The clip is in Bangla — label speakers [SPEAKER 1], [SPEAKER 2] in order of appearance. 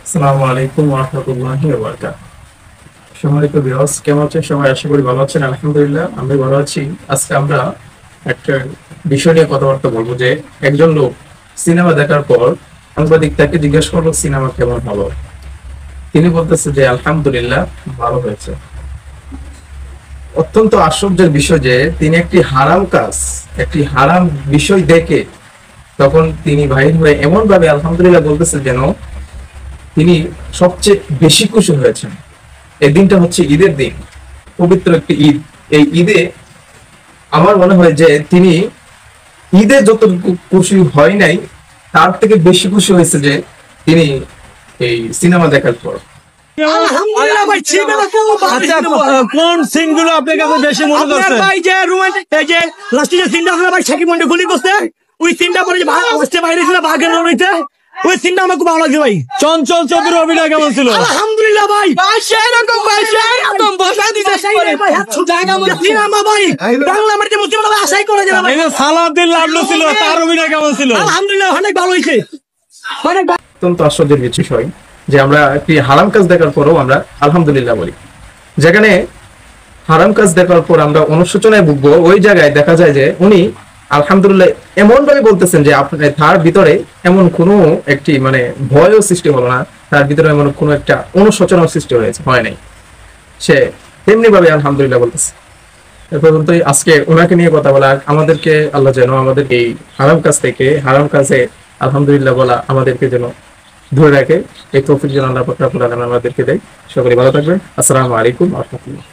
[SPEAKER 1] আসসালামু আলাইকুম ওয়া রাহমাতুল্লাহি ওয়া বারাকাতুহু। সম্মানিত ভিউয়ার্স, কেমন আছেন সবাই? আশা করি ভালো আছেন। আলহামদুলিল্লাহ আমি ভালো আছি। আজকে আমরা একটা বিষয় নিয়ে কথাবার্তা বলবো যে একজন লোক সিনেমা দেখার পর সাংবাদিক তাকে জিজ্ঞেস করলো সিনেমা কেমন হলো। তিনি বলতেছে যে আলহামদুলিল্লাহ ভালো হয়েছে। অত্যন্ত আশ্চর্যের বিষয় যে তিনি একটি হারাম বিষয় দেখে তখন তিনি বাহির হয়ে এমন ভাবে আলহামদুলিল্লাহ বলতেছে যেন তিনি সবচেয়ে বেশি খুশি হয়েছেন। এই দিনটা হচ্ছে ঈদের দিন, পবিত্র একটি ঈদ। এই ঈদে আমার মনে হয় যে তিনি ঈদে যতটুকু খুশি হয় নাই তার থেকে বেশি খুশি হয়েছে যে তিনি এই সিনেমা দেখার পর।
[SPEAKER 2] কোন সিন গুলো আপনার কাছে বেশি মনে করছে? ভাই যে রোমান্টিক এই যে লাস্টে যে সিনটা হলো ভাই শাকিব মন্ডল গুলি করছে, ওই সিনটা পরে যে ভাসতে বাইরে ছিল ভাগের লড়াইতে, ওই সিনটা আমার খুব ভালো লাগছে ভাই। চঞ্চল চৌধুরীর অভিনয় কেমন ছিল? আলহামদুলিল্লাহ ভাই, সেরকম ভাই সেরকম বসা দিতে ভাই হাত জায়গা মতো সিনেমা ভাই বাংলা মাটিতে মুসলিম ভাই আশাই করে যে ভাই সালাউদ্দিন লাবলু ছিল, তার অভিনয় কেমন ছিল? আলহামদুলিল্লাহ অনেক ভালো হয়েছে।
[SPEAKER 1] অত্যন্ত আশ্চর্যের বিষয় যে আমরা একটি হারাম কাজ দেখার পরও আমরা আলহামদুলিল্লাহ বলি। যেখানে হারাম কাজ দেখার পর আমরা অনুশোচনায় ভুগবো, ওই জায়গায় দেখা যায় যে উনি আলহামদুলিল্লাহ এমন ভাবে বলতেছেন যে তার ভিতরে এমন কোনো একটি ভয়ও সৃষ্টি হলো না, তার ভিতরে এমন কোনো একটা অনুশোচনাও সৃষ্টি হয় নাই, সে তেমনি ভাবে আলহামদুলিল্লাহ বলতেছে। এ পর্যন্তই আজকে ওনাকে নিয়ে কথা বলা। আমাদেরকে আল্লাহ যেন আমাদের এই হারাম কাজ থেকে, হারাম কাজে আলহামদুলিল্লাহ বলা আমাদেরকে যেন ধরে রাখে, এই তৌফিক যেন আল্লাহ পাক রব্বুল আলামিন আমাদেরকে দেয়। সকলে ভালো থাকবেন। আসসালামু আলাইকুম ওয়া রাহমাতুল্লাহ।